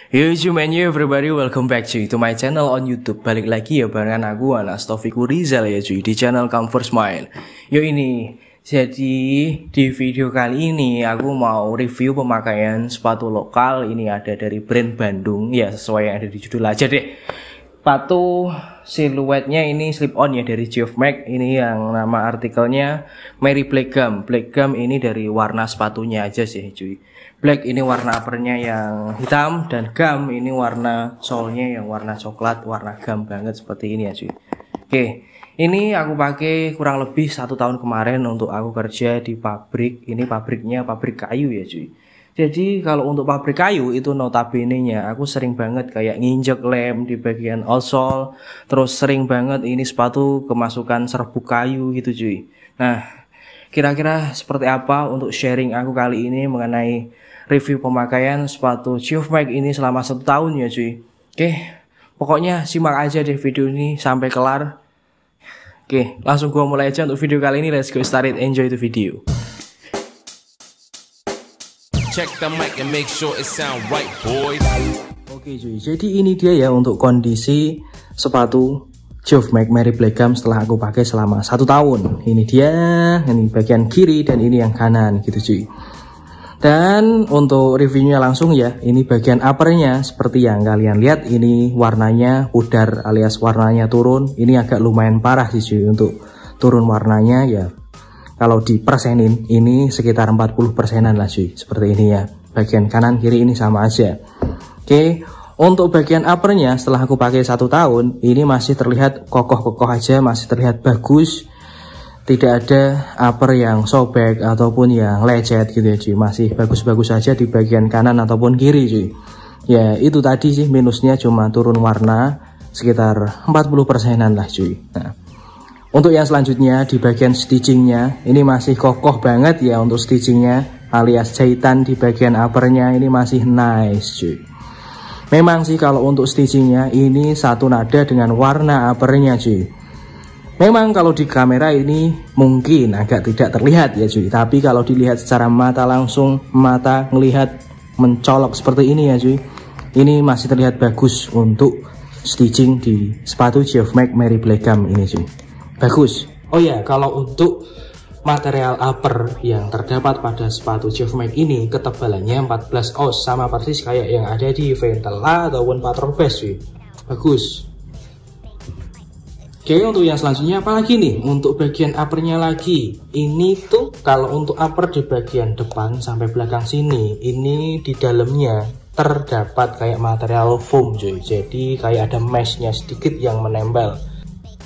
Yo cuman yo everybody, welcome back cuy to my channel on YouTube. Balik lagi ya barengan aku Anas Taufikur Rizal ya cuy di channel Comfort Smile. Yo ini jadi di video kali ini aku mau review pemakaian sepatu lokal. Ini ada dari brand Bandung ya, sesuai yang ada di judul aja deh. Sepatu siluetnya ini slip on ya dari Geoff Max. Ini yang nama artikelnya Mary Black Gum. Black Gum ini dari warna sepatunya aja sih cuy. Black ini warna uppernya yang hitam, dan gum ini warna solnya yang warna coklat, warna gum banget seperti ini ya cuy. Oke, ini aku pakai kurang lebih 1 tahun kemarin untuk aku kerja di pabrik. Ini pabriknya pabrik kayu ya cuy. Jadi kalau untuk pabrik kayu itu notabene-nya aku sering banget kayak nginjek lem di bagian outsole, terus sering banget ini sepatu kemasukan serbuk kayu gitu cuy. Nah, kira-kira seperti apa untuk sharing aku kali ini mengenai review pemakaian sepatu Geoff Max ini selama 1 tahun ya cuy. Oke, pokoknya simak aja deh video ini sampai kelar. Oke, langsung gua mulai aja untuk video kali ini. Let's go start it, enjoy the video. Check the mic and make sure it sound right, boys. Oke cuy, jadi ini dia ya untuk kondisi sepatu Geoff Max Mary Black Gum setelah aku pakai selama 1 tahun. Ini dia, ini bagian kiri dan ini yang kanan gitu cuy. Dan untuk reviewnya langsung ya, ini bagian uppernya seperti yang kalian lihat, ini warnanya pudar alias warnanya turun. Ini agak lumayan parah sih cuy untuk turun warnanya ya. Kalau dipersenin ini sekitar 40%-an lah cuy, seperti ini ya. Bagian kanan kiri ini sama aja. Oke, untuk bagian uppernya setelah aku pakai 1 tahun, ini masih terlihat kokoh-kokoh aja, masih terlihat bagus. Tidak ada upper yang sobek ataupun yang lecet gitu ya cuy. Masih bagus-bagus saja di bagian kanan ataupun kiri cuy. Ya itu tadi sih minusnya, cuma turun warna sekitar 40%-an lah cuy. Nah, untuk yang selanjutnya di bagian stitchingnya, ini masih kokoh banget ya untuk stitchingnya, alias jahitan di bagian uppernya ini masih nice cuy. Memang sih kalau untuk stitchingnya ini satu nada dengan warna uppernya cuy. Memang kalau di kamera ini mungkin agak tidak terlihat ya cuy, tapi kalau dilihat secara mata langsung, mata ngelihat mencolok seperti ini ya cuy, ini masih terlihat bagus untuk stitching di sepatu Geoff Max Mary Black Gum ini cuy. Bagus. Oh ya, kalau untuk material upper yang terdapat pada sepatu Geoff Max ini ketebalannya 14 oz, sama persis kayak yang ada di Ventela ataupun Patrol Best cuy. Bagus. Oke, untuk yang selanjutnya apa lagi nih? Untuk bagian uppernya lagi, ini tuh kalau untuk upper di bagian depan sampai belakang sini, ini di dalamnya terdapat kayak material foam cuy. Jadi kayak ada meshnya sedikit yang menempel.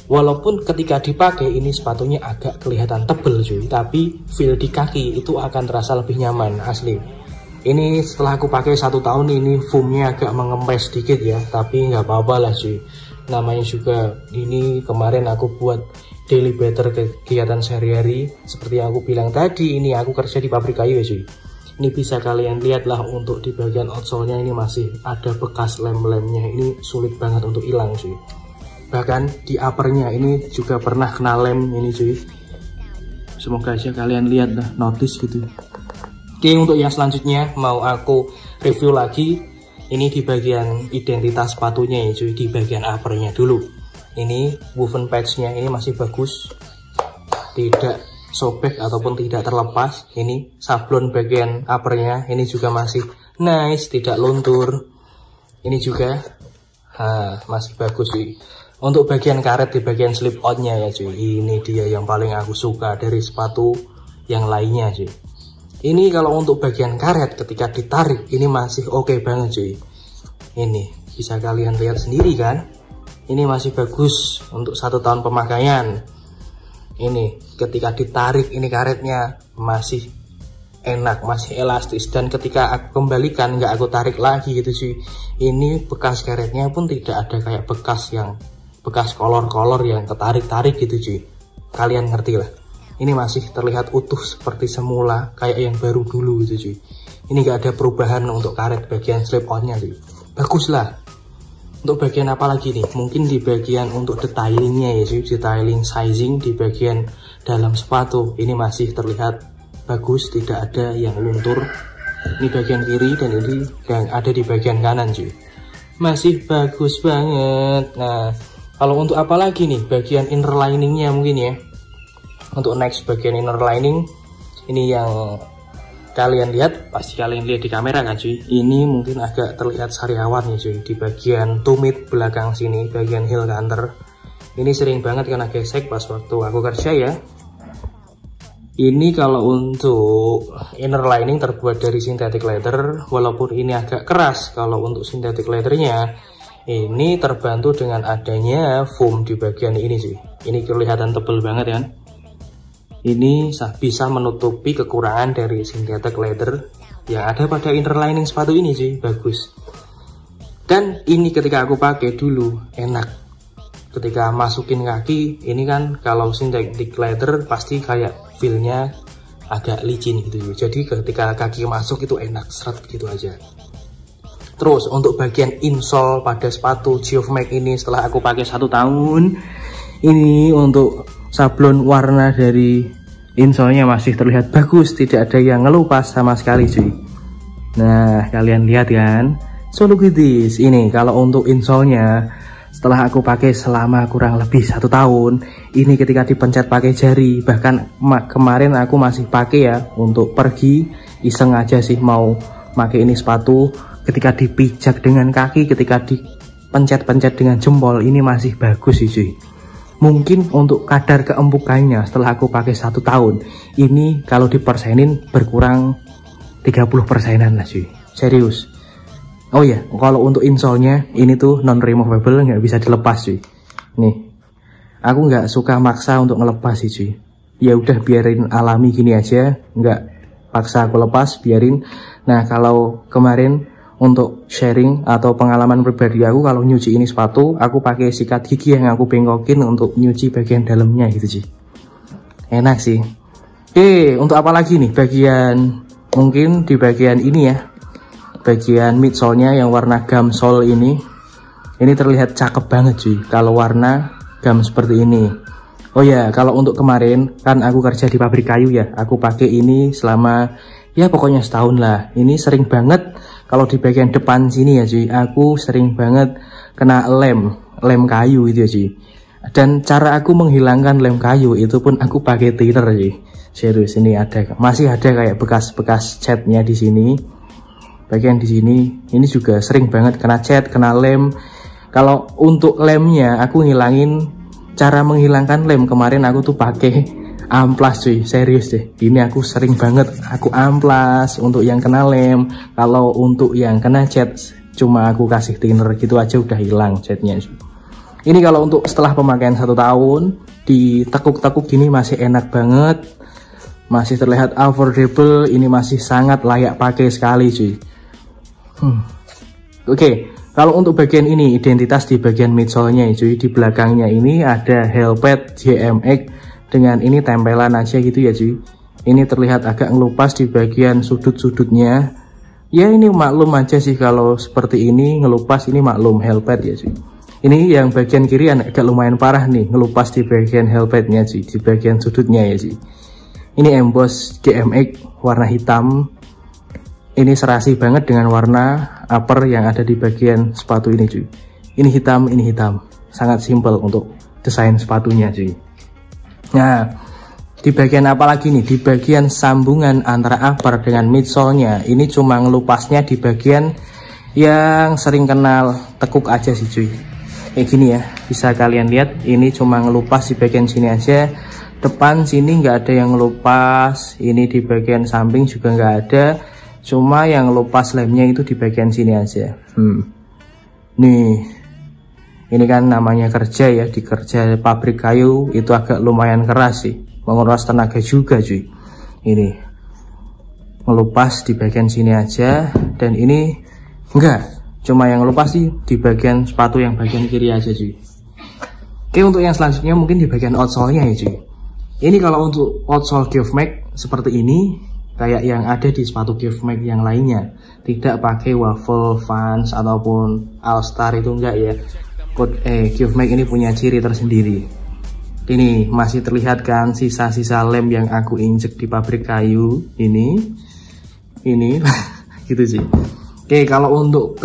Walaupun ketika dipakai ini sepatunya agak kelihatan tebel cuy, tapi feel di kaki itu akan terasa lebih nyaman asli. Ini setelah aku pakai 1 tahun ini foamnya agak mengempes sedikit ya, tapi nggak apa-apa lah cuy. Namanya juga ini kemarin aku buat daily better kegiatan sehari-hari. Seperti yang aku bilang tadi, ini aku kerja di pabrik kayu ya cuy. Ini bisa kalian lihat lah untuk di bagian outsole-nya ini masih ada bekas lem-lemnya. Ini sulit banget untuk hilang cuy. Bahkan di uppernya ini juga pernah kena lem ini cuy. Semoga aja kalian lihat lah, notice gitu. Oke, untuk yang selanjutnya mau aku review lagi. Ini di bagian identitas sepatunya ya cuy, di bagian uppernya dulu. Ini woven patchnya ini masih bagus, tidak sobek ataupun tidak terlepas. Ini sablon bagian uppernya ini juga masih nice, tidak luntur. Ini juga masih bagus sih. Untuk bagian karet di bagian slip on-nya ya cuy, ini dia yang paling aku suka dari sepatu yang lainnya cuy. Ini kalau untuk bagian karet ketika ditarik ini masih oke banget cuy. Ini bisa kalian lihat sendiri kan. Ini masih bagus untuk 1 tahun pemakaian. Ini ketika ditarik ini karetnya masih enak, masih elastis. Dan ketika aku kembalikan nggak aku tarik lagi gitu cuy. Ini bekas karetnya pun tidak ada kayak bekas kolor-kolor yang ketarik-tarik gitu cuy. Kalian ngerti lah. Ini masih terlihat utuh seperti semula, kayak yang baru dulu gitu cuy. Ini gak ada perubahan untuk karet bagian slip on-nya cuy. Bagus lah. Untuk bagian apa lagi nih? Mungkin di bagian untuk detailingnya ya cuy, detailing sizing di bagian dalam sepatu. Ini masih terlihat bagus, tidak ada yang luntur. Ini bagian kiri dan ini yang ada di bagian kanan cuy. Masih bagus banget. Nah, kalau untuk apa lagi nih bagian inner liningnya mungkin ya. Untuk next bagian inner lining ini yang kalian lihat, pasti kalian lihat di kamera kan cuy. Ini mungkin agak terlihat sariawan ya cuy, di bagian tumit belakang sini, bagian heel counter. Ini sering banget kena gesek pas waktu aku kerja ya. Ini kalau untuk inner lining terbuat dari synthetic leather, walaupun ini agak keras. Kalau untuk synthetic leathernya ini terbantu dengan adanya foam di bagian ini sih. Ini kelihatan tebal banget kan. Ini bisa menutupi kekurangan dari synthetic leather yang ada pada inner lining sepatu ini sih, bagus. Dan ini ketika aku pakai dulu enak. Ketika masukin kaki, ini kan kalau synthetic leather pasti kayak feel-nya agak licin gitu. Jadi ketika kaki masuk itu enak, seret gitu aja. Terus untuk bagian insole pada sepatu Geoff Max ini setelah aku pakai 1 tahun, ini untuk sablon warna dari insole-nya masih terlihat bagus, tidak ada yang ngelupas sama sekali cuy. Nah, kalian lihat kan? So look at this. Ini kalau untuk insole-nya setelah aku pakai selama kurang lebih 1 tahun, ini ketika dipencet pakai jari, bahkan kemarin aku masih pakai ya untuk pergi, iseng aja sih mau pakai ini sepatu, ketika dipijak dengan kaki, ketika dipencet-pencet dengan jempol, ini masih bagus sih cuy. Mungkin untuk kadar keempukannya setelah aku pakai 1 tahun, ini kalau dipersenin berkurang 30%-an lah cuy, serius. Oh ya, kalau untuk insole-nya ini tuh non removable, nggak bisa dilepas cuy. Nih, aku nggak suka maksa untuk ngelepas sih cuy. Ya udah biarin alami gini aja, nggak paksa aku lepas, biarin. Nah kalau kemarin untuk sharing atau pengalaman pribadi aku, kalau nyuci ini sepatu, aku pakai sikat gigi yang aku bengkokin untuk nyuci bagian dalamnya gitu sih. Enak sih. Oke, untuk apa lagi nih bagian, mungkin di bagian ini ya. Bagian midsole-nya yang warna gum sole ini terlihat cakep banget cuy kalau warna gum seperti ini. Oh ya, kalau untuk kemarin kan aku kerja di pabrik kayu ya, aku pakai ini selama ya pokoknya setahun lah. Ini sering banget kalau di bagian depan sini ya cuy, aku sering banget kena lem kayu itu ya cuy. Dan cara aku menghilangkan lem kayu itu pun aku pakai thinner cuy. Serius, ini masih ada kayak bekas-bekas catnya di sini. Bagian di sini ini juga sering banget kena cat, kena lem. Kalau untuk lemnya aku ngilangin, cara menghilangkan lem kemarin aku tuh pakai amplas cuy, serius deh. Ini aku sering banget aku amplas untuk yang kena lem. Kalau untuk yang kena cat cuma aku kasih thinner gitu aja udah hilang catnya cuy. Ini kalau untuk setelah pemakaian 1 tahun, ditekuk-tekuk gini masih enak banget, masih terlihat affordable. Ini masih sangat layak pakai sekali cuy. Oke, kalau untuk bagian ini identitas di bagian midsole-nya cuy, di belakangnya ini ada helpet GMX dengan ini tempelan aja gitu ya cuy. Ini terlihat agak ngelupas di bagian sudut-sudutnya. Ya ini maklum aja sih kalau seperti ini ngelupas, ini maklum helpet ya cuy. Ini yang bagian kiri agak lumayan parah nih, ngelupas di bagian helpetnya cuy, di bagian sudutnya ya cuy. Ini emboss GMX warna hitam. Ini serasi banget dengan warna upper yang ada di bagian sepatu ini cuy. Ini hitam, ini hitam. Sangat simple untuk desain sepatunya cuy. Nah, di bagian apa lagi nih? Di bagian sambungan antara upper dengan midsole-nya, ini cuma ngelupasnya di bagian yang sering kenal tekuk aja sih cuy. Kayak gini ya, bisa kalian lihat. Ini cuma ngelupas di bagian sini aja. Depan sini nggak ada yang ngelupas. Ini di bagian samping juga nggak ada. Cuma yang lepas lemnya itu di bagian sini aja. Nih, ini kan namanya kerja ya, di kerja pabrik kayu itu agak lumayan keras sih, menguras tenaga juga cuy. Ini ngelupas di bagian sini aja, dan ini enggak, cuma yang ngelupas sih di bagian sepatu yang bagian kiri aja cuy. Oke, untuk yang selanjutnya mungkin di bagian outsole-nya ya cuy. Ini kalau untuk outsole Geoff Max seperti ini, kayak yang ada di sepatu Geoff Max yang lainnya, tidak pakai waffle, Vans ataupun All Star, itu enggak ya. Geoff Max ini punya ciri tersendiri. Ini masih terlihat kan sisa-sisa lem yang aku injek di pabrik kayu ini gitu sih. Oke, kalau untuk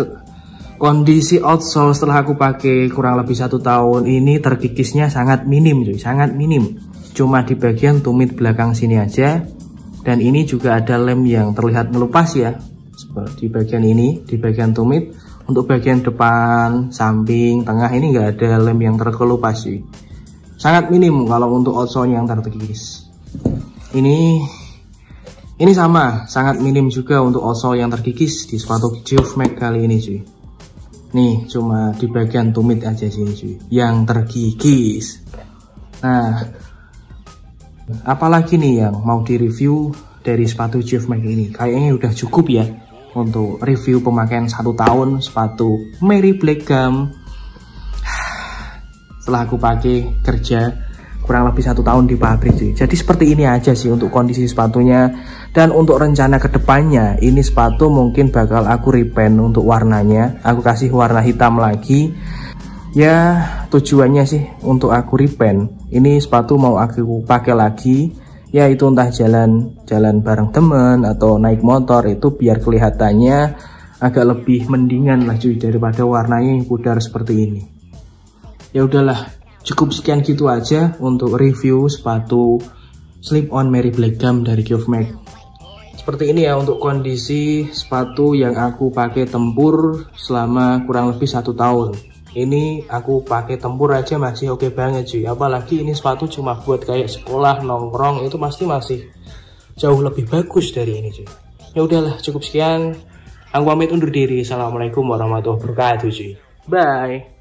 kondisi outsole setelah aku pakai kurang lebih 1 tahun ini, terkikisnya sangat minim cuy, sangat minim. Cuma di bagian tumit belakang sini aja. Dan ini juga ada lem yang terlihat ngelupas ya, seperti bagian ini, di bagian tumit. Untuk bagian depan, samping, tengah ini nggak ada lem yang terkelupas sih. Sangat minim kalau untuk outsole yang terkikis. Ini sama, sangat minim juga untuk outsole yang terkikis di sepatu Geoff Max kali ini cuy. Nih, cuma di bagian tumit aja sini cuy, yang terkikis. Nah, apalagi nih yang mau direview dari sepatu Geoff Max ini? Kayaknya udah cukup ya untuk review pemakaian 1 tahun sepatu Mary Blackgum. Setelah aku pakai kerja kurang lebih 1 tahun di pabrik cuy. Jadi seperti ini aja sih untuk kondisi sepatunya. Dan untuk rencana kedepannya, ini sepatu mungkin bakal aku repaint untuk warnanya. Aku kasih warna hitam lagi. Ya tujuannya sih untuk aku repaint. Ini sepatu mau aku pakai lagi. Ya itu entah jalan bareng temen atau naik motor, itu biar kelihatannya agak lebih mendingan lah cuy daripada warnanya yang pudar seperti ini. Ya udahlah, cukup sekian gitu aja untuk review sepatu slip on Mary Blackgum dari Geoff Max. Seperti ini ya untuk kondisi sepatu yang aku pakai tempur selama kurang lebih 1 tahun. Ini aku pakai tempur aja masih oke banget cuy. Apalagi ini sepatu cuma buat kayak sekolah, nongkrong, itu pasti masih jauh lebih bagus dari ini cuy. Ya udahlah, cukup sekian. Aku pamit undur diri. Assalamualaikum warahmatullahi wabarakatuh cuy. Bye.